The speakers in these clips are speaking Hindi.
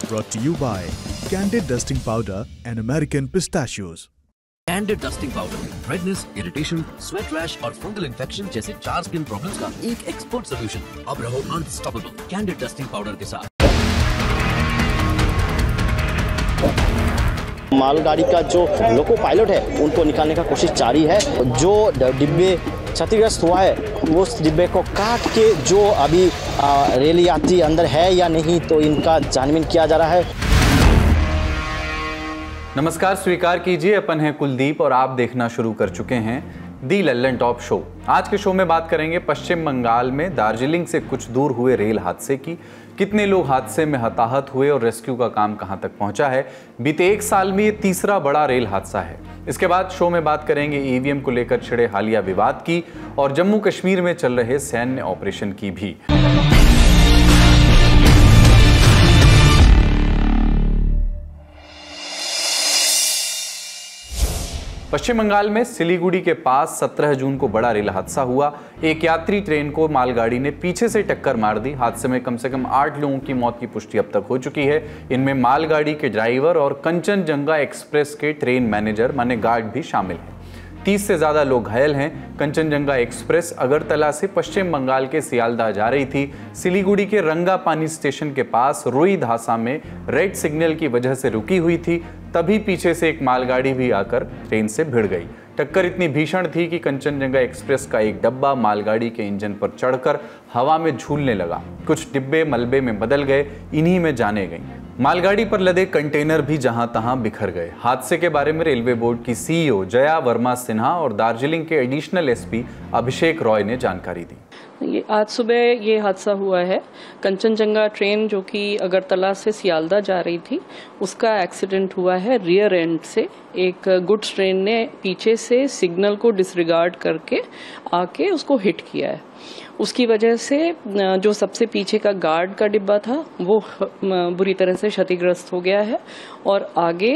Brought to you by Candid Dusting Powder and American Pistachios. Candid dusting powder, redness, irritation, sweat rash और फंगल इन्फेक्शन जैसे 4 स्किन प्रॉब्लम्स का एक एक्सपर्ट सॉल्यूशन। अब रहो अनस्टॉपेबल कैंडिड डस्टिंग पाउडर के साथ। मालगाड़ी का जो लोको पायलट है उनको निकालने का कोशिश जारी है। जो डिब्बे क्षतिग्रस्त हुआ है उस डिब्बे को काट के जो अभी रेल यात्री अंदर है या नहीं तो इनका छानबीन किया जा रहा है। नमस्कार, स्वीकार कीजिए, अपन हैं कुलदीप और आप देखना शुरू कर चुके हैं दी लल्लन टॉप शो। आज के शो में बात करेंगे पश्चिम बंगाल में दार्जिलिंग से कुछ दूर हुए रेल हादसे की। कितने लोग हादसे में हताहत हुए और रेस्क्यू का काम कहां तक पहुंचा है। बीते 1 साल में ये तीसरा बड़ा रेल हादसा है। इसके बाद शो में बात करेंगे ईवीएम को लेकर छिड़े हालिया विवाद की और जम्मू कश्मीर में चल रहे सैन्य ऑपरेशन की भी। पश्चिम बंगाल में सिलीगुड़ी के पास 17 जून को बड़ा रेल हादसा हुआ। एक यात्री ट्रेन को मालगाड़ी ने पीछे से टक्कर मार दी। हादसे में कम से कम 8 लोगों की मौत की पुष्टि अब तक हो चुकी है। इनमें मालगाड़ी के ड्राइवर और कंचनजंगा एक्सप्रेस के ट्रेन मैनेजर माने गार्ड भी शामिल हैं। 30 से ज्यादा लोग घायल हैं। कंचनजंगा एक्सप्रेस अगरतला से पश्चिम बंगाल के सियालदह जा रही थी। सिलीगुड़ी के रंगापानी स्टेशन के पास रोई धासा में रेड सिग्नल की वजह से रुकी हुई थी। तभी पीछे से एक मालगाड़ी भी आकर ट्रेन से भिड़ गई। टक्कर इतनी भीषण थी कि कंचनजंगा एक्सप्रेस का एक डब्बा मालगाड़ी के इंजन पर चढ़कर हवा में झूलने लगा। कुछ डिब्बे मलबे में बदल गए, इन्हीं में जाने गईं। मालगाड़ी पर लदे कंटेनर भी जहां तहां बिखर गए। हादसे के बारे में रेलवे बोर्ड की सीईओ जया वर्मा सिन्हा और दार्जिलिंग के एडिशनल एसपी अभिषेक रॉय ने जानकारी दी। ये आज सुबह ये हादसा हुआ है। कंचनजंगा ट्रेन जो कि अगरतला से सियालदह जा रही थी उसका एक्सीडेंट हुआ है। रियर एंड से एक गुड्स ट्रेन ने पीछे से सिग्नल को डिसरिगार्ड करके आके उसको हिट किया है। उसकी वजह से जो सबसे पीछे का गार्ड का डिब्बा था वो बुरी तरह से क्षतिग्रस्त हो गया है और आगे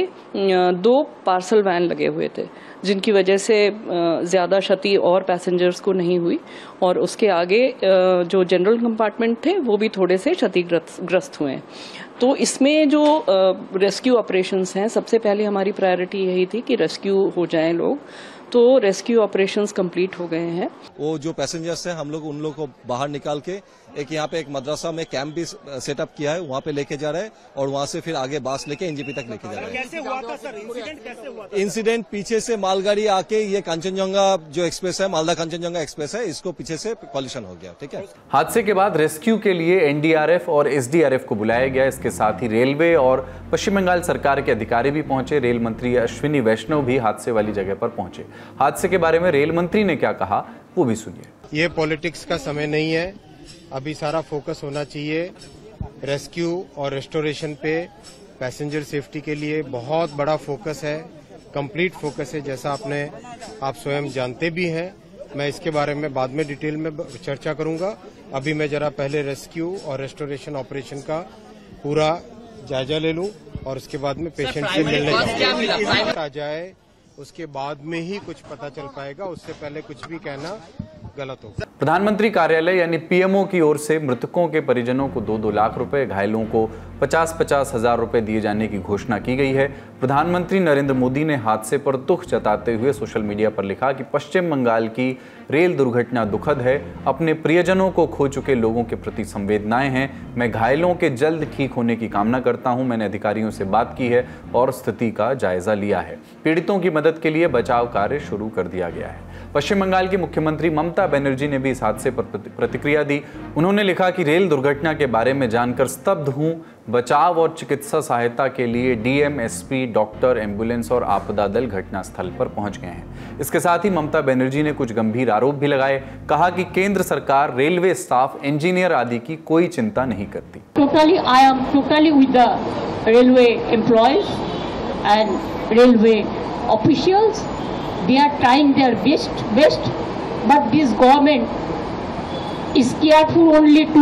2 पार्सल वैन लगे हुए थे जिनकी वजह से ज़्यादा क्षति और पैसेंजर्स को नहीं हुई और उसके आगे जो जनरल कंपार्टमेंट थे वो भी थोड़े से क्षतिग्रस्त हुए हैं। तो इसमें जो रेस्क्यू ऑपरेशंस हैं, सबसे पहले हमारी प्रायोरिटी यही थी कि रेस्क्यू हो जाएं लोग। तो रेस्क्यू ऑपरेशंस कंप्लीट हो गए हैं। वो जो पैसेंजर्स हैं हम लोग उन लोग को बाहर निकाल के एक यहाँ पे एक मदरसा में कैंप भी सेटअप किया है, वहाँ पे लेके जा रहे हैं और वहाँ से फिर आगे बास लेके एनजीपी तक लेके जा रहे हैं। कैसे हुआ था सर? इंसिडेंट कैसे हुआ था? इंसिडेंट पीछे से मालगाड़ी आके ये कंचनजंगा जो एक्सप्रेस है, मालदा कंचनजंगा एक्सप्रेस है, इसको पीछे से कॉलिशन हो गया। ठीक है। हादसे के बाद रेस्क्यू के लिए एनडीआरएफ और एसडीआरएफ को बुलाया गया। इसके साथ ही रेलवे और पश्चिम बंगाल सरकार के अधिकारी भी पहुंचे। रेल मंत्री अश्विनी वैष्णव भी हादसे वाली जगह पर पहुंचे। हादसे के बारे में रेल मंत्री ने क्या कहा वो भी सुनिए। ये पॉलिटिक्स का समय नहीं है, अभी सारा फोकस होना चाहिए रेस्क्यू और रेस्टोरेशन पे। पैसेंजर सेफ्टी के लिए बहुत बड़ा फोकस है, कंप्लीट फोकस है, जैसा आप स्वयं जानते भी हैं। मैं इसके बारे में बाद में डिटेल में चर्चा करूंगा। अभी मैं जरा पहले रेस्क्यू और रेस्टोरेशन ऑपरेशन का पूरा जायजा ले लूं और उसके बाद में पेशेंट से मिलने आ जाए, उसके बाद में ही कुछ पता चल पाएगा। उससे पहले कुछ भी कहना गलत होगा। प्रधानमंत्री कार्यालय यानी पीएमओ की ओर से मृतकों के परिजनों को 2-2 लाख रुपए, घायलों को 50-50 हजार रुपए दिए जाने की घोषणा की गई है। प्रधानमंत्री नरेंद्र मोदी ने हादसे पर दुख जताते हुए सोशल मीडिया पर लिखा कि पश्चिम बंगाल की रेल दुर्घटना दुखद है। अपने प्रियजनों को खो चुके लोगों के प्रति संवेदनाएं हैं। मैं घायलों के जल्द ठीक होने की कामना करता हूं। मैंने अधिकारियों से बात की है और स्थिति का जायजा लिया है। पीड़ितों की मदद के लिए बचाव कार्य शुरू कर दिया गया है। पश्चिम बंगाल की मुख्यमंत्री ममता बनर्जी ने भी इस हादसे पर प्रतिक्रिया दी। उन्होंने लिखा कि रेल दुर्घटना के बारे में जानकर स्तब्ध हूं। बचाव और चिकित्सा सहायता के लिए डीएम, एसपी, डॉक्टर, एम्बुलेंस और आपदा दल घटनास्थल पर पहुंच गए हैं। इसके साथ ही ममता बनर्जी ने कुछ गंभीर आरोप भी लगाए। कहा कि केंद्र सरकार रेलवे स्टाफ, इंजीनियर आदि की कोई चिंता नहीं करती। Totally, I am totally with the railway employees and railway officials. They are trying their best, but this government is careful only to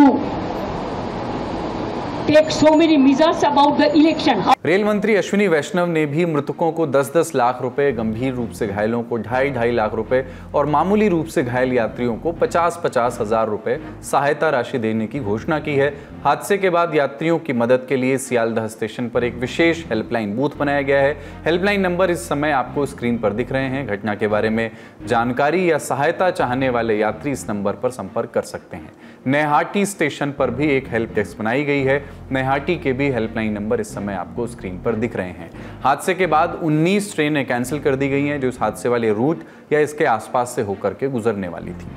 take so many measures about the election. Rail मंत्री अश्विनी वैष्णव ने भी मृतकों को 10-10 लाख रुपए, गंभीर रूप से घायलों को 2.5-2.5 लाख रुपए और मामूली रूप से घायल यात्रियों को 50-50 हजार रुपए सहायता राशि देने की घोषणा की है। हादसे के बाद यात्रियों की मदद के लिए सियालदह स्टेशन पर एक विशेष हेल्पलाइन बूथ बनाया गया है। हेल्पलाइन नंबर इस समय आपको स्क्रीन पर दिख रहे हैं। घटना के बारे में जानकारी या सहायता चाहने वाले यात्री इस नंबर पर संपर्क कर सकते हैं। नैहाटी स्टेशन पर भी एक हेल्प डेस्क बनाई गई है। नैहाटी के भी हेल्पलाइन नंबर इस समय आपको स्क्रीन पर दिख रहे हैं। हादसे के बाद 19 ट्रेनें कैंसिल कर दी गई हैं जो इस हादसे वाले रूट या इसके आसपास से होकर के गुजरने वाली थी।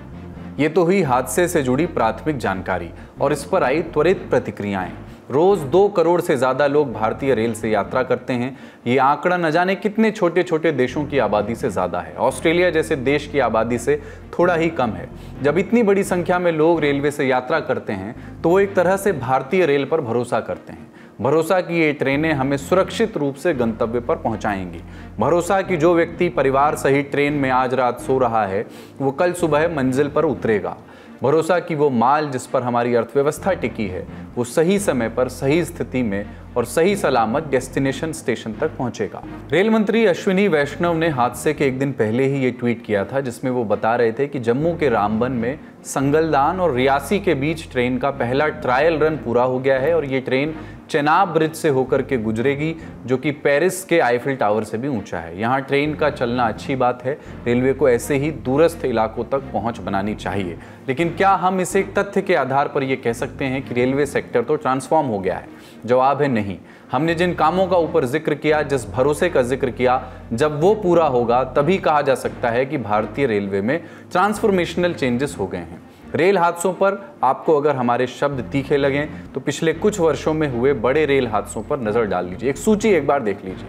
ये तो हुई हादसे से जुड़ी प्राथमिक जानकारी और इस पर आई त्वरित प्रतिक्रियाएं। रोज 2 करोड़ से ज्यादा लोग भारतीय रेल से यात्रा करते हैं। ये आंकड़ा न जाने कितने छोटे छोटे देशों की आबादी से ज्यादा है। ऑस्ट्रेलिया जैसे देश की आबादी से थोड़ा ही कम है। जब इतनी बड़ी संख्या में लोग रेलवे से यात्रा करते हैं तो वो एक तरह से भारतीय रेल पर भरोसा करते हैं। भरोसा कि ये ट्रेनें हमें सुरक्षित रूप से गंतव्य पर पहुंचाएंगी। भरोसा कि जो व्यक्ति परिवार सहित ट्रेन में आज रात सो रहा है वो कल सुबह मंजिल पर उतरेगा। भरोसा कि वो माल जिस पर हमारी अर्थव्यवस्था टिकी है वो सही समय पर, सही स्थिति में और सही सलामत डेस्टिनेशन स्टेशन तक पहुंचेगा। रेल मंत्री अश्विनी वैष्णव ने हादसे के एक दिन पहले ही ये ट्वीट किया था जिसमें वो बता रहे थे कि जम्मू के रामबन में संगलदान और रियासी के बीच ट्रेन का पहला ट्रायल रन पूरा हो गया है और ये ट्रेन चेनाब ब्रिज से होकर के गुजरेगी जो कि पेरिस के आईफिल टावर से भी ऊंचा है। यहाँ ट्रेन का चलना अच्छी बात है। रेलवे को ऐसे ही दूरस्थ इलाकों तक पहुंच बनानी चाहिए। लेकिन क्या हम इसे एक तथ्य के आधार पर यह कह सकते हैं कि रेलवे सेक्टर तो ट्रांसफॉर्म हो गया है? जवाब है नहीं। हमने जिन कामों का ऊपर जिक्र किया, जिस भरोसे का जिक्र किया, जब वो पूरा होगा तभी कहा जा सकता है कि भारतीय रेलवे में ट्रांसफॉर्मेशनल चेंजेस हो गए हैं। रेल हादसों पर आपको अगर हमारे शब्द तीखे लगें तो पिछले कुछ वर्षों में हुए बड़े रेल हादसों पर नजर डाल लीजिए। एक सूची एक बार देख लीजिए।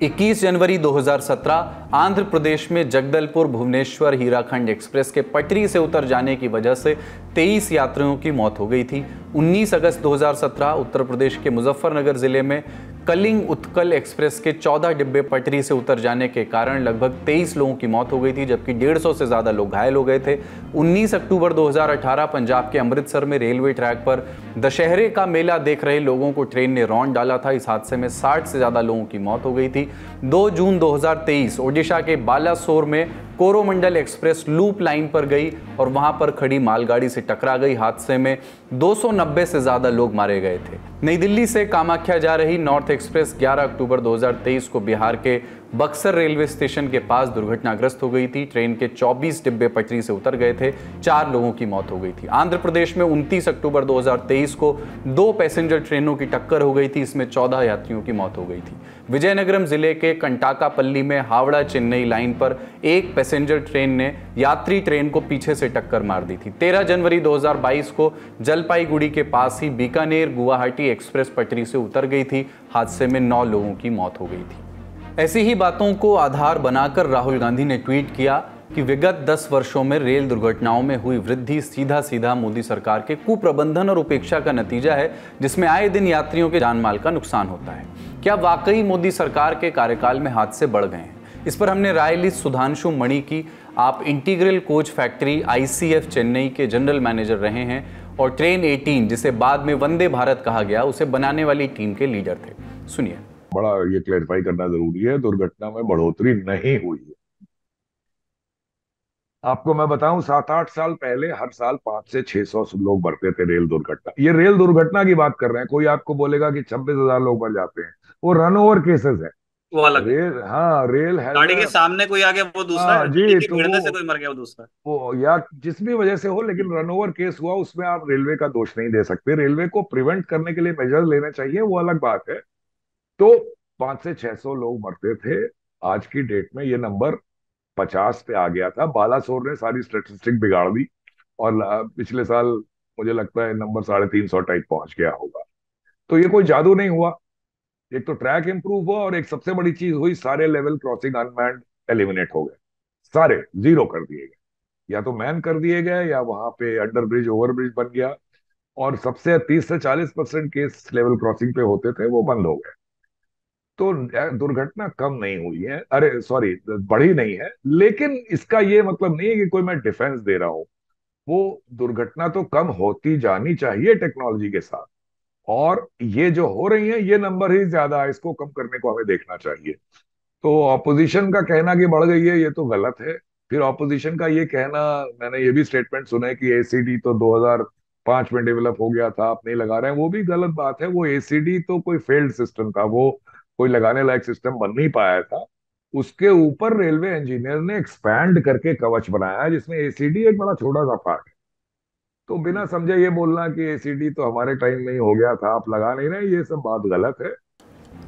21 जनवरी 2017 आंध्र प्रदेश में जगदलपुर भुवनेश्वर हीराखंड एक्सप्रेस के पटरी से उतर जाने की वजह से 23 यात्रियों की मौत हो गई थी। 19 अगस्त 2017 उत्तर प्रदेश के मुजफ्फरनगर जिले में कलिंग उत्कल एक्सप्रेस के 14 डिब्बे पटरी से उतर जाने के कारण लगभग 23 लोगों की मौत हो गई थी जबकि 150 से ज़्यादा लोग घायल हो गए थे। 19 अक्टूबर 2018 पंजाब के अमृतसर में रेलवे ट्रैक पर दशहरे का मेला देख रहे लोगों को ट्रेन ने रौंद डाला था। इस हादसे में 60 से ज़्यादा लोगों की मौत हो गई थी। 2 जून 2023 ओडिशा के बालासोर में कोरोमंडल एक्सप्रेस लूप लाइन पर गई और वहां पर खड़ी मालगाड़ी से टकरा गई। हादसे में 290 से ज्यादा लोग मारे गए थे। नई दिल्ली से कामाख्या जा रही नॉर्थ एक्सप्रेस 11 अक्टूबर 2023 को बिहार के बक्सर रेलवे स्टेशन के पास दुर्घटनाग्रस्त हो गई थी। ट्रेन के 24 डिब्बे पटरी से उतर गए थे। 4 लोगों की मौत हो गई थी। आंध्र प्रदेश में 29 अक्टूबर 2023 को 2 पैसेंजर ट्रेनों की टक्कर हो गई थी। इसमें 14 यात्रियों की मौत हो गई थी। विजयनगरम जिले के कंटाकापल्ली में हावड़ा चेन्नई लाइन पर एक पैसेंजर ट्रेन ने यात्री ट्रेन को पीछे से टक्कर मार दी थी। 13 जनवरी 2022 को जलपाईगुड़ी के पास ही बीकानेर गुवाहाटी एक्सप्रेस पटरी से उतर गई थी। हादसे में 9 लोगों की मौत हो गई थी। ऐसी ही बातों को आधार बनाकर राहुल गांधी ने ट्वीट किया कि विगत 10 वर्षों में रेल दुर्घटनाओं में हुई वृद्धि सीधा सीधा मोदी सरकार के कुप्रबंधन और उपेक्षा का नतीजा है जिसमें आए दिन यात्रियों के जान माल का नुकसान होता है। क्या वाकई मोदी सरकार के कार्यकाल में हादसे बढ़ गए हैं? इस पर हमने राय ली सुधांशु मणि की। आप integral coach factory ICF Chennai के जनरल मैनेजर रहे हैं और ट्रेन 18 जिसे बाद में वंदे भारत कहा गया उसे बनाने वाली टीम के लीडर थे। सुनिए। बड़ा ये क्लैरिफाई करना जरूरी है, दुर्घटना में बढ़ोतरी नहीं हुई है। आपको मैं बताऊं 7-8 साल पहले हर साल 500 से 600 लोग मरते थे रेल दुर्घटना। ये रेल दुर्घटना की बात कर रहे हैं। कोई आपको बोलेगा कि 26,000 लोग मर जाते हैं, वो रन ओवर केसेस है। वो अलग रेल, हाँ रेल है, गाड़ी के सामने कोई आ गया वो दूसरा है, जी गाड़ी के तो भिड़ने से कोई मर गया वो दूसरा है। वो या जिस भी वजह से हो, लेकिन रन ओवर केस हुआ उसमें आप रेलवे का दोष नहीं दे सकते। रेलवे को प्रिवेंट करने के लिए मेजर्स लेने चाहिए, वो अलग बात है। तो 500 से 600 लोग मरते थे। आज की डेट में ये नंबर 50 पे आ गया था। बालासोर ने सारी स्टेटिस्टिक बिगाड़ दी और पिछले साल मुझे लगता है नंबर 350 टाइप पहुंच गया होगा। तो ये कोई जादू नहीं हुआ। एक तो ट्रैक इंप्रूव हुआ और एक सबसे बड़ी चीज हुई, सारे लेवल क्रॉसिंग अनमैन्ड एलिमिनेट हो गए, सारे जीरो कर दिए गए। या तो मैन कर दिए गए या वहां पे अंडर ब्रिज ओवर ब्रिज बन गया। और सबसे 30 से 40% केस लेवल क्रॉसिंग पे होते थे वो बंद हो गए। तो दुर्घटना कम नहीं हुई है, अरे सॉरी बढ़ी नहीं है। लेकिन इसका ये मतलब नहीं है कि कोई मैं डिफेंस दे रहा हूं। वो दुर्घटना तो कम होती जानी चाहिए टेक्नोलॉजी के साथ। और ये जो हो रही है ये नंबर ही ज्यादा है, इसको कम करने को हमें देखना चाहिए। तो ऑपोजिशन का कहना कि बढ़ गई है ये तो गलत है। फिर ऑपोजिशन का ये कहना, मैंने ये भी स्टेटमेंट सुना है कि एसीडी तो 2005 में डेवलप हो गया था, आप नहीं लगा रहे हैं, वो भी गलत बात है। वो एसीडी तो कोई फेल्ड सिस्टम था, वो कोई लगाने लायक सिस्टम बन नहीं पाया था। उसके ऊपर रेलवे इंजीनियर ने एक्सपैंड करके कवच बनाया है जिसमें एसीडी एक बड़ा छोटा सा पार्ट है। तो बिना समझे ये बोलना कि एसीडी तो हमारे टाइम में ही हो गया था, आप लगा नहीं रहे, ये सब बात गलत है।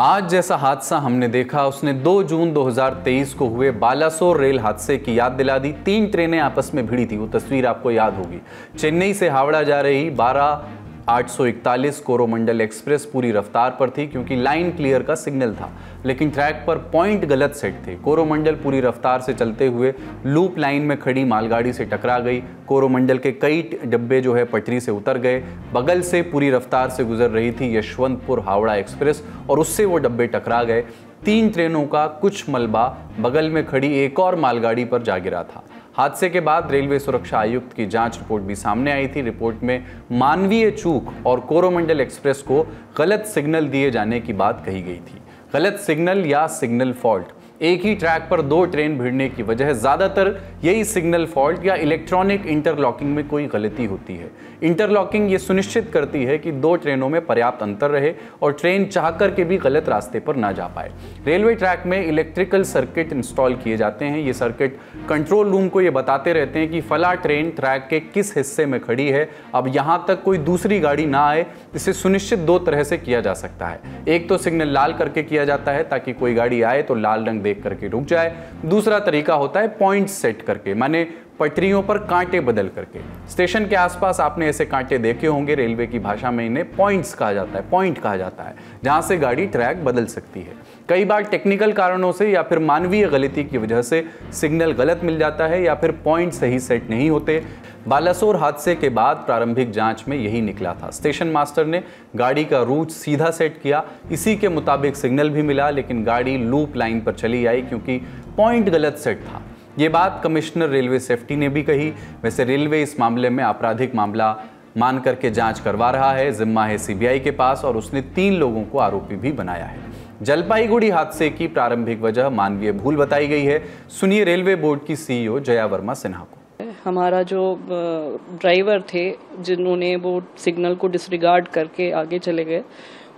आज जैसा हादसा हमने देखा उसने 2 जून 2023 को हुए बालासोर रेल हादसे की याद दिला दी। 3 ट्रेनें आपस में भिड़ी थी, वो तस्वीर आपको याद होगी। चेन्नई से हावड़ा जा रही 12-841 कोरोमंडल एक्सप्रेस पूरी रफ्तार पर थी क्योंकि लाइन क्लियर का सिग्नल था, लेकिन ट्रैक पर पॉइंट गलत सेट थे। कोरोमंडल पूरी रफ्तार से चलते हुए लूप लाइन में खड़ी मालगाड़ी से टकरा गई। कोरोमंडल के कई डब्बे जो है पटरी से उतर गए। बगल से पूरी रफ्तार से गुजर रही थी यशवंतपुर हावड़ा एक्सप्रेस और उससे वो डब्बे टकरा गए। 3 ट्रेनों का कुछ मलबा बगल में खड़ी एक और मालगाड़ी पर जा गिरा था। हादसे के बाद रेलवे सुरक्षा आयुक्त की जांच रिपोर्ट भी सामने आई थी। रिपोर्ट में मानवीय चूक और कोरोमंडल एक्सप्रेस को गलत सिग्नल दिए जाने की बात कही गई थी। गलत सिग्नल या सिग्नल फॉल्ट, एक ही ट्रैक पर 2 ट्रेन भिड़ने की वजह ज्यादातर यही सिग्नल फॉल्ट या इलेक्ट्रॉनिक इंटरलॉकिंग में कोई गलती होती है। इंटरलॉकिंग ये सुनिश्चित करती है कि 2 ट्रेनों में पर्याप्त अंतर रहे और ट्रेन चाहकर के भी गलत रास्ते पर ना जा पाए। रेलवे ट्रैक में इलेक्ट्रिकल सर्किट इंस्टॉल किए जाते हैं। ये सर्किट कंट्रोल रूम को ये बताते रहते हैं कि फला ट्रेन ट्रैक के किस हिस्से में खड़ी है, अब यहाँ तक कोई दूसरी गाड़ी ना आए। इसे सुनिश्चित 2 तरह से किया जा सकता है। एक तो सिग्नल लाल करके किया जाता है ताकि कोई गाड़ी आए तो लाल रंग देख करके रुक जाए। दूसरा तरीका होता है पॉइंट सेट करके, माने पटरियों पर कांटे बदल करके। स्टेशन के आसपास आपने ऐसे कांटे देखे होंगे, रेलवे की भाषा में इन्हें पॉइंट्स कहा जाता है, पॉइंट कहा जाता है, जहां से गाड़ी ट्रैक बदल सकती है। कई बार टेक्निकल कारणों से या फिर मानवीय गलती की वजह से सिग्नल गलत मिल जाता है या फिर पॉइंट सही सेट नहीं होते। बालासोर हादसे के बाद प्रारंभिक जांच में यही निकला था। स्टेशन मास्टर ने गाड़ी का रूट सीधा सेट किया, इसी के मुताबिक सिग्नल भी मिला, लेकिन गाड़ी लूप लाइन पर चली आई क्योंकि पॉइंट गलत सेट था। ये बात कमिश्नर रेलवे सेफ्टी ने भी कही। वैसे रेलवे इस मामले में आपराधिक मामला मान करके जांच करवा रहा है, जिम्मा है सीबीआई के पास और उसने 3 लोगों को आरोपी भी बनाया है। जलपाईगुड़ी हादसे की प्रारंभिक वजह मानवीय भूल बताई गई है। सुनिए रेलवे बोर्ड की सीईओ जया वर्मा सिन्हा को। हमारा जो ड्राइवर थे जिन्होंने वो सिग्नल को डिसरिगार्ड करके आगे चले गए,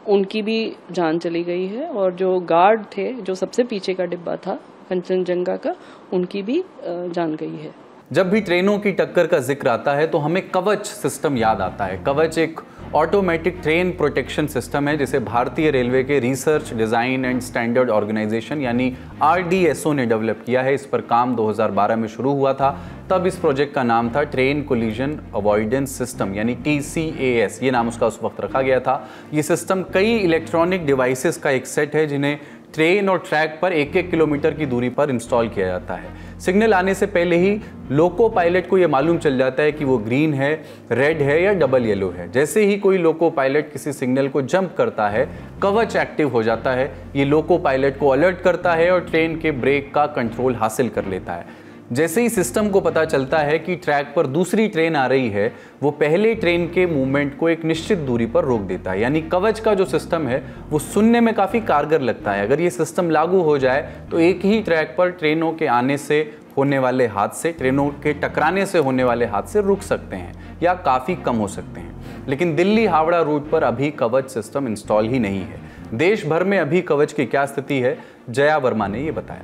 उनकी भी जान चली गई है और जो गार्ड थे, जो सबसे पीछे का डिब्बा था कंचनजंगा का, उनकी भी जान गई है। जब भी ट्रेनों की टक्कर का जिक्र आता है तो हमें कवच सिस्टम याद आता है। कवच एक ऑटोमेटिक ट्रेन प्रोटेक्शन सिस्टम है जिसे भारतीय रेलवे के research design and standard organisation यानी RDSO ने डेवलप किया है। इस पर काम 2012 में शुरू हुआ था। तब इस प्रोजेक्ट का नाम था ट्रेन कोलिजन अवॉइडेंस सिस्टम यानी TCAS, ये नाम उसका उस वक्त रखा गया था। ये सिस्टम कई इलेक्ट्रॉनिक डिवाइसेस का एक सेट है जिन्हें ट्रेन और ट्रैक पर 1-1 किलोमीटर की दूरी पर इंस्टॉल किया जाता है। सिग्नल आने से पहले ही लोको पायलट को यह मालूम चल जाता है कि वो ग्रीन है, रेड है या डबल येलो है। जैसे ही कोई लोको पायलट किसी सिग्नल को जंप करता है, कवच एक्टिव हो जाता है। ये लोको पायलट को अलर्ट करता है और ट्रेन के ब्रेक का कंट्रोल हासिल कर लेता है। जैसे ही सिस्टम को पता चलता है कि ट्रैक पर दूसरी ट्रेन आ रही है, वो पहले ट्रेन के मूवमेंट को एक निश्चित दूरी पर रोक देता है। यानी कवच का जो सिस्टम है वो सुनने में काफ़ी कारगर लगता है। अगर ये सिस्टम लागू हो जाए तो एक ही ट्रैक पर ट्रेनों के आने से होने वाले हादसे, ट्रेनों के टकराने से होने वाले हादसे रुक सकते हैं या काफ़ी कम हो सकते हैं। लेकिन दिल्ली हावड़ा रूट पर अभी कवच सिस्टम इंस्टॉल ही नहीं है। देश भर में अभी कवच की क्या स्थिति है, जया वर्मा ने ये बताया।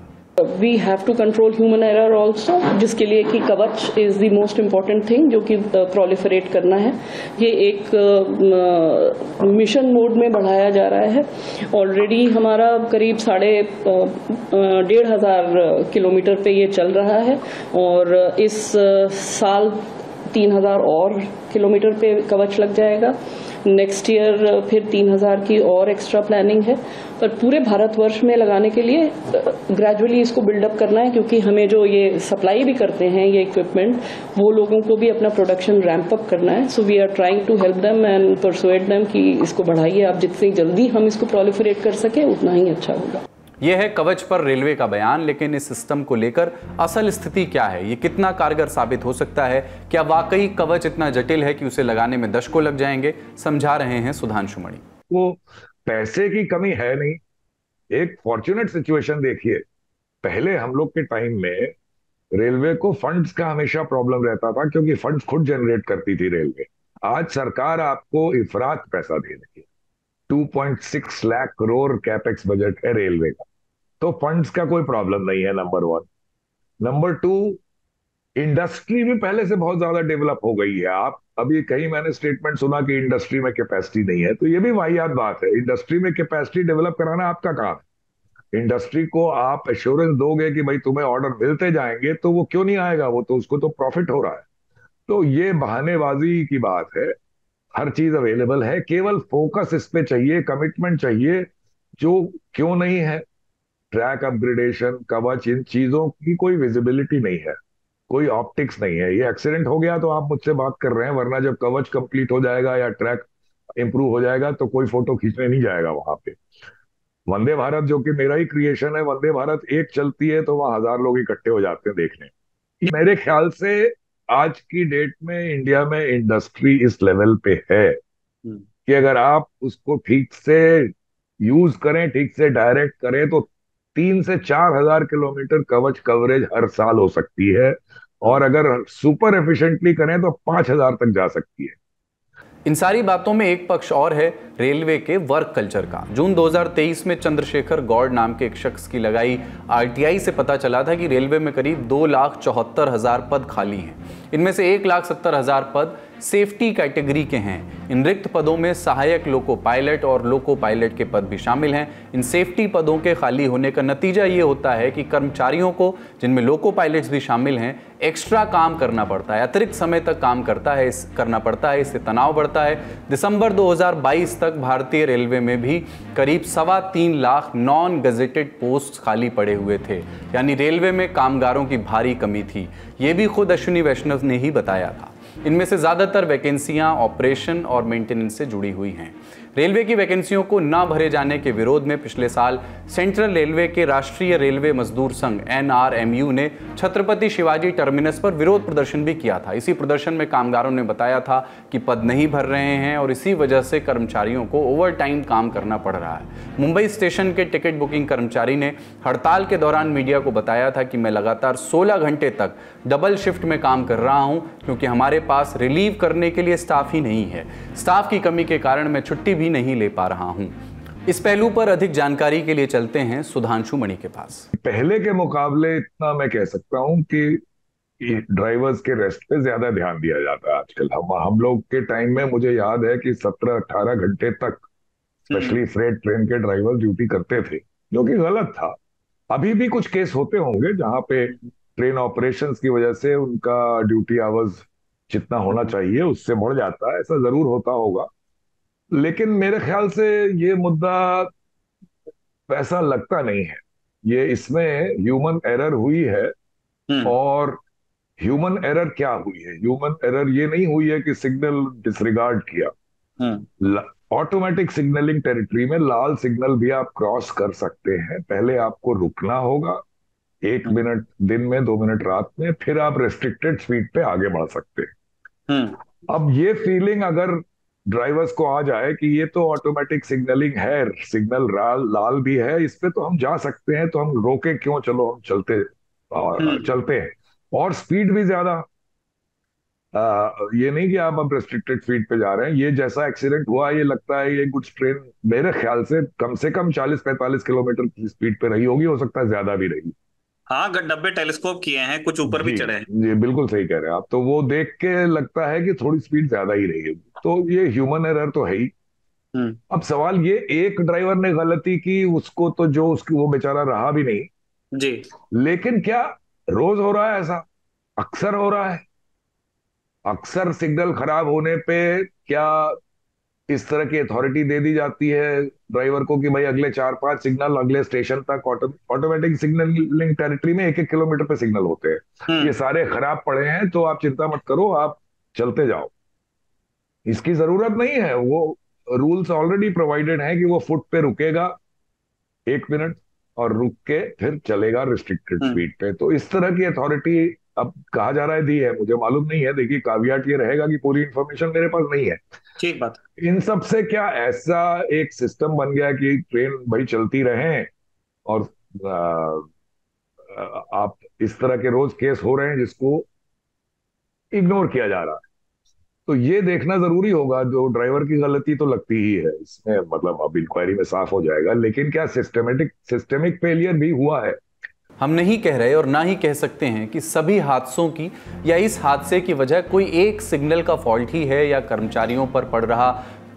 We have to control human error also, जिसके लिए कि कवच is the most important thing जो कि proliferate करना है। ये एक मिशन मोड में बढ़ाया जा रहा है। ऑलरेडी हमारा करीब 1,500 किलोमीटर पे ये चल रहा है और इस साल 3,000 और किलोमीटर पे कवच लग जाएगा। नेक्स्ट ईयर फिर 3,000 की और एक्स्ट्रा प्लानिंग है। पर पूरे भारतवर्ष में लगाने के लिए ग्रेजुअली इसको बिल्डअप करना है, क्योंकि हमें जो ये सप्लाई भी करते हैं ये इक्विपमेंट, वो लोगों को भी अपना प्रोडक्शन रैंप अप करना है। So we are trying to help them and persuade them कि इसको बढ़ाइए आप, जितनी जल्दी हम इसको प्रोलिफरेट कर सके उतना ही अच्छा होगा। यह है कवच पर रेलवे का बयान, लेकिन इस सिस्टम को लेकर असल स्थिति क्या है, ये कितना कारगर साबित हो सकता है, क्या वाकई कवच इतना जटिल है कि उसे लगाने में दशकों लग जाएंगे, समझा रहे हैं सुधांशु मणि। वो पैसे की कमी है नहीं, एक फॉर्चुनेट सिचुएशन देखिए। पहले हम लोग के टाइम में रेलवे को फंड्स का हमेशा प्रॉब्लम रहता था, क्योंकि फंड्स खुद जनरेट करती थी रेलवे। आज सरकार आपको इफरात पैसा दे रही है, 2.6 लाख करोड़ कैपेक्स बजट है रेलवे का, तो फंड्स का कोई प्रॉब्लम नहीं है, number one. Number two, industry भी पहले से बहुत ज्यादा डेवलप हो गई है। आप अभी कहीं मैंने स्टेटमेंट सुना कि इंडस्ट्री में कैपेसिटी नहीं है, तो ये भी वाहियात बात है। इंडस्ट्री में कैपेसिटी डेवलप कराना आपका काम है। इंडस्ट्री को आप एश्योरेंस दोगे कि भाई तुम्हें ऑर्डर मिलते जाएंगे, तो वो क्यों नहीं आएगा, वो तो उसको तो प्रॉफिट हो रहा है। तो ये बहानेबाजी की बात है, हर चीज अवेलेबल है, केवल फोकस इस पे चाहिए, कमिटमेंट चाहिए, जो क्यों नहीं है। ट्रैक अपग्रेडेशन, कवच, इन चीजों की कोई विजिबिलिटी नहीं है, कोई ऑप्टिक्स नहीं है। ये एक्सीडेंट हो गया तो आप मुझसे बात कर रहे हैं, वरना जब कवच कंप्लीट हो जाएगा या ट्रैक इंप्रूव हो जाएगा तो कोई फोटो खींचने नहीं जाएगा वहां पे। वंदे भारत जो कि मेरा ही क्रिएशन है, वंदे भारत एक चलती है तो वहां 1000 लोग इकट्ठे हो जाते हैं देखने। मेरे ख्याल से आज की डेट में इंडिया में इंडस्ट्री इस लेवल पे है कि अगर आप उसको ठीक से यूज करें, ठीक से डायरेक्ट करें, तो 3 से 4 हजार किलोमीटर कवच कवरेज हर साल हो सकती है, और अगर सुपर एफिशिएंटली करें तो 5000 तक जा सकती है। इन सारी बातों में एक पक्ष और है रेलवे के वर्क कल्चर का। जून 2023 में चंद्रशेखर गौड़ नाम के एक शख्स की लगाई आरटीआई से पता चला था कि रेलवे में करीब 2,74,000 पद खाली हैं। इनमें से 1,70,000 पद सेफ्टी कैटेगरी के हैं। इन रिक्त पदों में सहायक लोको पायलट और लोको पायलट के पद भी शामिल हैं। इन सेफ्टी पदों के खाली होने का नतीजा ये होता है कि कर्मचारियों को, जिनमें लोको पायलट्स भी शामिल हैं, एक्स्ट्रा काम करना पड़ता है, अतिरिक्त समय तक काम करना पड़ता है। इससे तनाव बढ़ता है। दिसंबर 2022 तक भारतीय रेलवे में भी करीब 3.25 लाख नॉन गजेटेड पोस्ट खाली पड़े हुए थे, यानी रेलवे में कामगारों की भारी कमी थी। ये भी खुद अश्विनी वैष्णव ने ही बताया था। इनमें से ज़्यादातर वैकेंसियां ऑपरेशन और मेंटेनेंस से जुड़ी हुई हैं। रेलवे की वैकेंसियों को न भरे जाने के विरोध में पिछले साल सेंट्रल रेलवे के राष्ट्रीय रेलवे मजदूर संघ NRMU ने छत्रपति शिवाजी टर्मिनस पर विरोध प्रदर्शन भी किया था। इसी प्रदर्शन में कामगारों ने बताया था कि पद नहीं भर रहे हैं और इसी वजह से कर्मचारियों को ओवर टाइम काम करना पड़ रहा है। मुंबई स्टेशन के टिकट बुकिंग कर्मचारी ने हड़ताल के दौरान मीडिया को बताया था कि मैं लगातार 16 घंटे तक डबल शिफ्ट में काम कर रहा हूं, क्योंकि हमारे पास रिलीव करने के लिए स्टाफ ही नहीं है। स्टाफ की कमी के कारण मैं छुट्टी भी नहीं ले पा रहा हूं। इस पहलू पर अधिक जानकारी के लिए चलते हैं सुधांशु मणि के पास। पहले के मुकाबले इतना मैं कह सकता हूं कि ड्राइवर्स के रेस्ट पे ज्यादा ध्यान दिया जाता है आजकल। हम लोग के टाइम में मुझे याद है कि 17-18 घंटे तक स्पेशली फ्रेट ट्रेन के ड्राइवर ड्यूटी करते थे, जो कि गलत था। अभी भी कुछ केस होते होंगे जहां पे ट्रेन ऑपरेशंस की वजह से उनका ड्यूटी आवर्स जितना होना चाहिए उससे बढ़ जाता है, ऐसा जरूर होता होगा। लेकिन मेरे ख्याल से ये मुद्दा वैसा लगता नहीं है। ये इसमें ह्यूमन एरर हुई है। और ह्यूमन एरर क्या हुई है? ह्यूमन एरर ये नहीं हुई है कि सिग्नल डिसरिगार्ड किया। ऑटोमेटिक सिग्नलिंग टेरिटरी में लाल सिग्नल भी आप क्रॉस कर सकते हैं। पहले आपको रुकना होगा 1 मिनट दिन में, 2 मिनट रात में, फिर आप रेस्ट्रिक्टेड स्पीड पे आगे बढ़ सकते हैं। अब ये फीलिंग अगर ड्राइवर्स को आ जाए कि ये तो ऑटोमेटिक सिग्नलिंग है, सिग्नल लाल भी है, इस पे तो हम जा सकते हैं, तो हम रोके क्यों, चलो हम चलते हैं। और स्पीड भी ज्यादा, ये नहीं कि आप अब रेस्ट्रिक्टेड स्पीड पे जा रहे हैं। ये जैसा एक्सीडेंट हुआ, ये लगता है ये कुछ ट्रेन मेरे ख्याल से कम 40-45 किलोमीटर की स्पीड पे रही होगी, हो सकता है ज्यादा भी रही। हाँ, डब्बे टेलीस्कोप किए हैं, कुछ ऊपर भी चढ़े हैं। जी बिल्कुल सही कह रहे हैं आप। तो वो देख के लगता है कि थोड़ी स्पीड ज्यादा ही रही है। तो ये ह्यूमन एरर तो है ही। अब सवाल ये, एक ड्राइवर ने गलती की, उसको तो जो उसकी वो बेचारा रहा भी नहीं जी। लेकिन क्या रोज हो रहा है ऐसा? अक्सर हो रहा है। अक्सर सिग्नल खराब होने पे क्या इस तरह की अथॉरिटी दे दी जाती है ड्राइवर को कि भाई अगले 4-5 सिग्नल अगले स्टेशन तक, ऑटोमेटिक सिग्नलिंग टेरिटरी में 1-1 किलोमीटर पे सिग्नल होते हैं, ये सारे खराब पड़े हैं, तो आप चिंता मत करो, आप चलते जाओ। इसकी जरूरत नहीं है। वो रूल्स ऑलरेडी प्रोवाइडेड है कि वो फुट पे रुकेगा 1 मिनट और रुक के फिर चलेगा रिस्ट्रिक्टेड स्पीड पे। तो इस तरह की अथॉरिटी अब कहा जा रहा है दी है, मुझे मालूम नहीं है। देखिए कावियाट ये रहेगा कि पूरी इंफॉर्मेशन मेरे पास नहीं है। ठीक बात। इन सब से क्या ऐसा एक सिस्टम बन गया कि ट्रेन भाई चलती रहे और आप इस तरह के रोज केस हो रहे हैं जिसको इग्नोर किया जा रहा है। तो ये देखना जरूरी होगा। जो ड्राइवर की गलती तो लगती ही है इसमें, मतलब अब इंक्वायरी में साफ हो जाएगा, लेकिन क्या सिस्टेमिक फेलियर भी हुआ है? हम नहीं कह रहे और ना ही कह सकते हैं कि सभी हादसों की या इस हादसे की वजह कोई एक सिग्नल का फॉल्ट ही है या कर्मचारियों पर पड़ रहा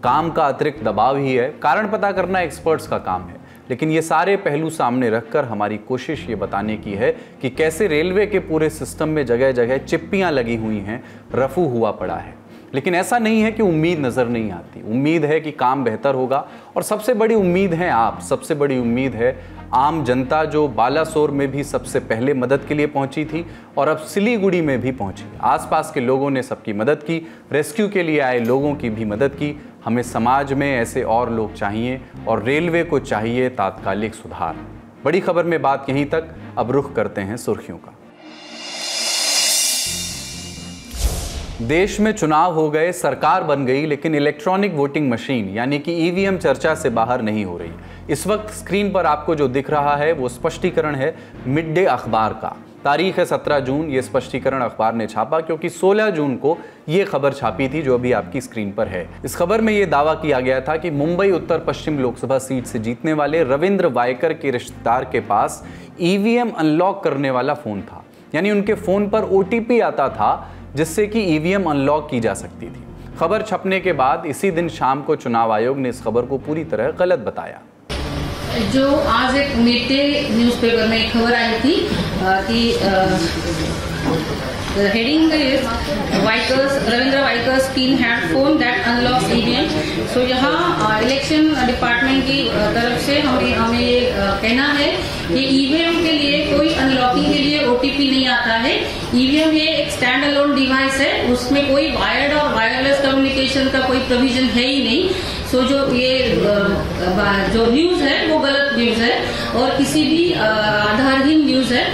काम का अतिरिक्त दबाव ही है। कारण पता करना एक्सपर्ट्स का काम है, लेकिन ये सारे पहलू सामने रखकर हमारी कोशिश ये बताने की है कि कैसे रेलवे के पूरे सिस्टम में जगह जगह चिप्पियां लगी हुई हैं, रफू हुआ पड़ा है। लेकिन ऐसा नहीं है कि उम्मीद नज़र नहीं आती। उम्मीद है कि काम बेहतर होगा और सबसे बड़ी उम्मीद है आप, सबसे बड़ी उम्मीद है आम जनता, जो बालासोर में भी सबसे पहले मदद के लिए पहुंची थी और अब सिलीगुड़ी में भी पहुंची। आसपास के लोगों ने सबकी मदद की, रेस्क्यू के लिए आए लोगों की भी मदद की। हमें समाज में ऐसे और लोग चाहिए और रेलवे को चाहिए तात्कालिक सुधार। बड़ी खबर में बात यहीं तक। अब रुख करते हैं सुर्खियों का। देश में चुनाव हो गए, सरकार बन गई, लेकिन इलेक्ट्रॉनिक वोटिंग मशीन यानी कि ईवीएम चर्चा से बाहर नहीं हो रही। इस वक्त स्क्रीन पर आपको जो दिख रहा है वो स्पष्टीकरण है मिड डे अखबार का। तारीख है 17 जून। ये स्पष्टीकरण अखबार ने छापा क्योंकि 16 जून को ये खबर छापी थी जो अभी आपकी स्क्रीन पर है। इस खबर में ये दावा किया गया था कि मुंबई उत्तर पश्चिम लोकसभा सीट से जीतने वाले रविंद्र वायकर के रिश्तेदार के पास ईवीएम अनलॉक करने वाला फोन था, यानी उनके फोन पर ओटीपी आता था जिससे कि ईवीएम अनलॉक की जा सकती थी। खबर छपने के बाद इसी दिन शाम को चुनाव आयोग ने इस खबर को पूरी तरह गलत बताया। जो आज एक मिड डे न्यूज़पेपर में एक खबर आई थी कि heading is Ravindra Waikar's pin had phone that unlocks EVM. So यहाँ इलेक्शन डिपार्टमेंट की तरफ से हमें ये कहना है कि ईवीएम के लिए कोई अनलॉकिंग के लिए ओटीपी नहीं आता है। ईवीएम ये एक स्टैंड अलोन डिवाइस है, उसमें कोई वायर्ड और वायरलेस कम्युनिकेशन का कोई प्रोविजन है ही नहीं। सो जो ये जो न्यूज है वो गलत न्यूज है और किसी भी आधारहीन न्यूज है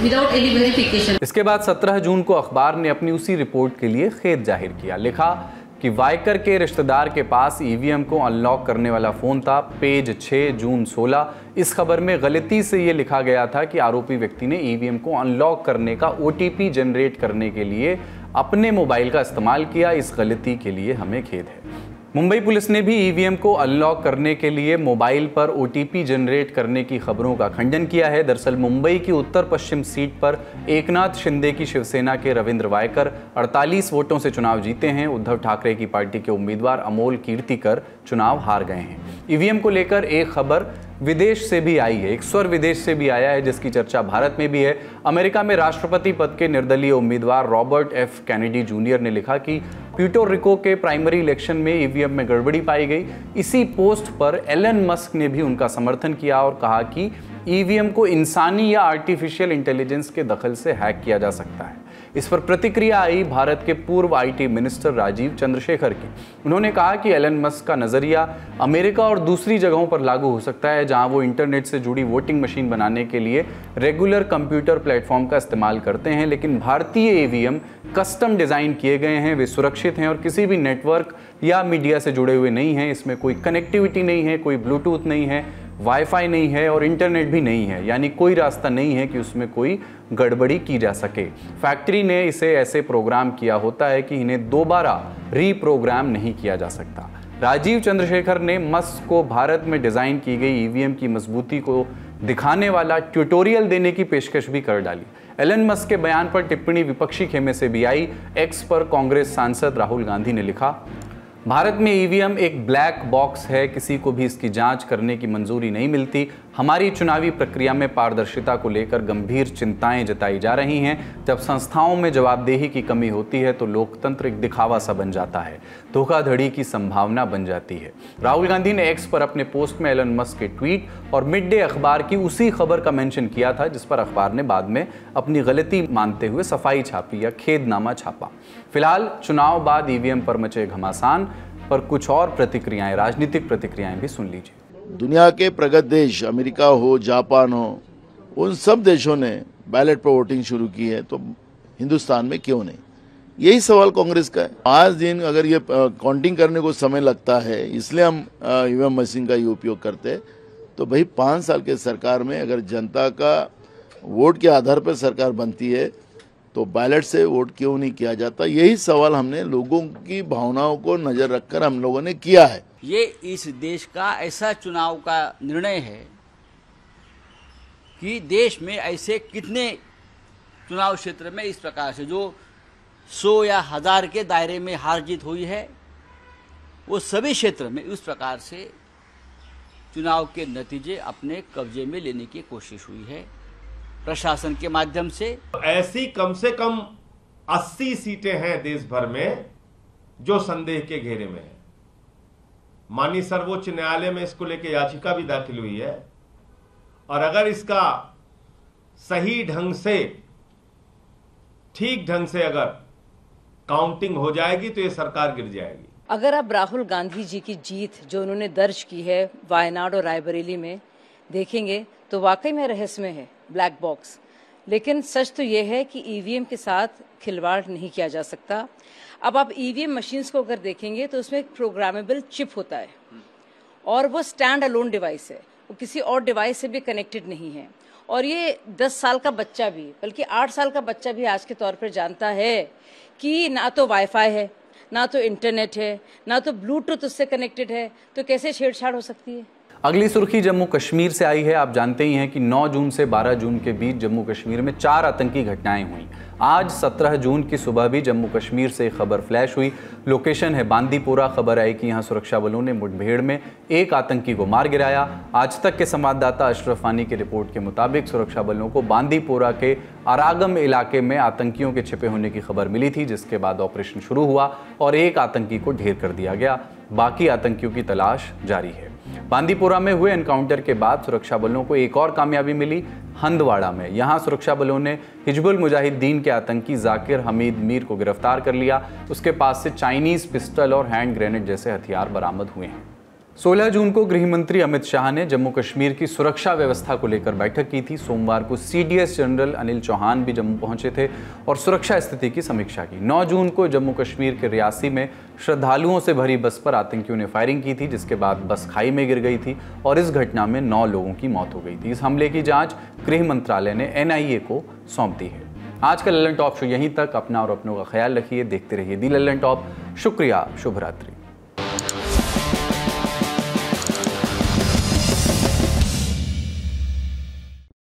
विदाउट एनी वेरिफिकेशन। इसके बाद 17 जून को अखबार ने अपनी उसी रिपोर्ट के लिए खेद जाहिर किया। लिखा कि वायकर के रिश्तेदार के पास ईवीएम को अनलॉक करने वाला फोन था। पेज 6 जून 16। इस खबर में गलती से ये लिखा गया था कि आरोपी व्यक्ति ने ईवीएम को अनलॉक करने का ओटीपी जनरेट करने के लिए अपने मोबाइल का इस्तेमाल किया। इस गलती के लिए हमें खेद है। मुंबई पुलिस ने भी ईवीएम को अनलॉक करने के लिए मोबाइल पर ओटीपी जनरेट करने की खबरों का खंडन किया है। दरअसल मुंबई की उत्तर पश्चिम सीट पर एकनाथ शिंदे की शिवसेना के रविंद्र वायकर 48 वोटों से चुनाव जीते हैं। उद्धव ठाकरे की पार्टी के उम्मीदवार अमोल कीर्तिकर चुनाव हार गए हैं। ईवीएम को लेकर एक खबर विदेश से भी आई है, एक स्वर विदेश से भी आया है जिसकी चर्चा भारत में भी है। अमेरिका में राष्ट्रपति पद के निर्दलीय उम्मीदवार रॉबर्ट एफ कैनेडी जूनियर ने लिखा कि प्यूर्टो रिको के प्राइमरी इलेक्शन में ईवीएम में गड़बड़ी पाई गई। इसी पोस्ट पर एलन मस्क ने भी उनका समर्थन किया और कहा कि ईवीएम को इंसानी या आर्टिफिशियल इंटेलिजेंस के दखल से हैक किया जा सकता है। इस पर प्रतिक्रिया आई भारत के पूर्व आईटी मिनिस्टर राजीव चंद्रशेखर की। उन्होंने कहा कि एलन मस्क का नजरिया अमेरिका और दूसरी जगहों पर लागू हो सकता है जहां वो इंटरनेट से जुड़ी वोटिंग मशीन बनाने के लिए रेगुलर कंप्यूटर प्लेटफॉर्म का इस्तेमाल करते हैं, लेकिन भारतीय ईवीएम कस्टम डिजाइन किए गए हैं, वे सुरक्षित हैं और किसी भी नेटवर्क या मीडिया से जुड़े हुए नहीं हैं। इसमें कोई कनेक्टिविटी नहीं है, कोई ब्लूटूथ नहीं है, वाईफाई नहीं है और इंटरनेट भी नहीं है, यानी कोई रास्ता नहीं है कि उसमें कोई गड़बड़ी की जा सके। फैक्ट्री ने इसे ऐसे प्रोग्राम किया होता है कि इन्हें दोबारा रीप्रोग्राम नहीं किया जा सकता। राजीव चंद्रशेखर ने मस्क को भारत में डिजाइन की गई ईवीएम की मजबूती को दिखाने वाला ट्यूटोरियल देने की पेशकश भी कर डाली। एलन मस्क के बयान पर टिप्पणी विपक्षी खेमे से भी आई। एक्स पर कांग्रेस सांसद राहुल गांधी ने लिखा, भारत में ईवीएम एक ब्लैक बॉक्स है, किसी को भी इसकी जांच करने की मंजूरी नहीं मिलती। हमारी चुनावी प्रक्रिया में पारदर्शिता को लेकर गंभीर चिंताएं जताई जा रही हैं। जब संस्थाओं में जवाबदेही की कमी होती है तो लोकतंत्र एक दिखावा सा बन जाता है, धोखाधड़ी की संभावना बन जाती है। राहुल गांधी ने एक्स पर अपने पोस्ट में एलन मस्क के ट्वीट और मिड डे अखबार की उसी खबर का मेंशन किया था जिस पर अखबार ने बाद में अपनी गलती मानते हुए सफाई छापी या खेदनामा छापा। फिलहाल चुनाव बाद ईवीएम पर मचे घमासान पर कुछ और प्रतिक्रियाएं, राजनीतिक प्रतिक्रियाएं भी सुन लीजिए। दुनिया के प्रगत देश, अमेरिका हो, जापान हो, उन सब देशों ने बैलेट पर वोटिंग शुरू की है, तो हिंदुस्तान में क्यों नहीं? यही सवाल कांग्रेस का है। 5 दिन अगर ये काउंटिंग करने को समय लगता है, इसलिए हम ईवीएम मशीन का ही उपयोग करते हैं, तो भाई 5 साल के सरकार में अगर जनता का वोट के आधार पर सरकार बनती है तो बैलेट से वोट क्यों नहीं किया जाता? यही सवाल हमने लोगों की भावनाओं को नजर रखकर हम लोगों ने किया है। ये इस देश का ऐसा चुनाव का निर्णय है कि देश में ऐसे कितने चुनाव क्षेत्र में इस प्रकार से जो 100 या 1000 के दायरे में हार जीत हुई है, वो सभी क्षेत्र में उस प्रकार से चुनाव के नतीजे अपने कब्जे में लेने की कोशिश हुई है प्रशासन के माध्यम से। ऐसी कम से कम 80 सीटें हैं देश भर में जो संदेह के घेरे में है। माननीय सर्वोच्च न्यायालय में इसको लेकर याचिका भी दाखिल हुई है, और अगर इसका सही ढंग से, ठीक ढंग से अगर काउंटिंग हो जाएगी तो ये सरकार गिर जाएगी। अगर आप राहुल गांधी जी की जीत जो उन्होंने दर्ज की है वायनाड और रायबरेली में देखेंगे तो वाकई में रहस्यमय है, ब्लैक बॉक्स। लेकिन सच तो ये है कि ईवीएम के साथ खिलवाड़ नहीं किया जा सकता। अब आप ईवीएम मशीन्स को अगर देखेंगे तो उसमें एक प्रोग्रामेबल चिप होता है और वो स्टैंड अलोन डिवाइस है, वो किसी और डिवाइस से भी कनेक्टेड नहीं है। और ये 10 साल का बच्चा भी, बल्कि 8 साल का बच्चा भी आज के तौर पर जानता है कि ना तो वाईफाई है, ना तो इंटरनेट है, ना तो ब्लूटूथ उससे कनेक्टेड है, तो कैसे छेड़छाड़ हो सकती है? अगली सुर्खी जम्मू कश्मीर से आई है। आप जानते ही हैं कि 9 जून से 12 जून के बीच जम्मू कश्मीर में 4 आतंकी घटनाएं हुई। आज 17 जून की सुबह भी जम्मू कश्मीर से एक खबर फ्लैश हुई। लोकेशन है बांदीपोरा। खबर आई कि यहां सुरक्षा बलों ने मुठभेड़ में एक आतंकी को मार गिराया। आज तक के संवाददाता अशरफ वानी की रिपोर्ट के मुताबिक सुरक्षा बलों को बांदीपोरा के अरागम इलाके में आतंकियों के छिपे होने की खबर मिली थी, जिसके बाद ऑपरेशन शुरू हुआ और एक आतंकी को ढेर कर दिया गया। बाकी आतंकियों की तलाश जारी है। बांदीपोरा में हुए एनकाउंटर के बाद सुरक्षा बलों को एक और कामयाबी मिली हंदवाड़ा में। यहां सुरक्षा बलों ने हिजबुल मुजाहिदीन के आतंकी जाकिर हमीद मीर को गिरफ्तार कर लिया। उसके पास से चाइनीज पिस्टल और हैंड ग्रेनेड जैसे हथियार बरामद हुए हैं। 16 जून को गृह मंत्री अमित शाह ने जम्मू कश्मीर की सुरक्षा व्यवस्था को लेकर बैठक की थी। सोमवार को सीडीएस जनरल अनिल चौहान भी जम्मू पहुंचे थे और सुरक्षा स्थिति की समीक्षा की। 9 जून को जम्मू कश्मीर के रियासी में श्रद्धालुओं से भरी बस पर आतंकियों ने फायरिंग की थी, जिसके बाद बस खाई में गिर गई थी और इस घटना में 9 लोगों की मौत हो गई थी। इस हमले की जांच गृह मंत्रालय ने एनआईए को सौंप दी है। आज का लल्लन टॉप शो यहीं तक। अपना और अपनों का ख्याल रखिए। देखते रहिए दी लल्लन टॉप। शुक्रिया। शुभ रात्रि।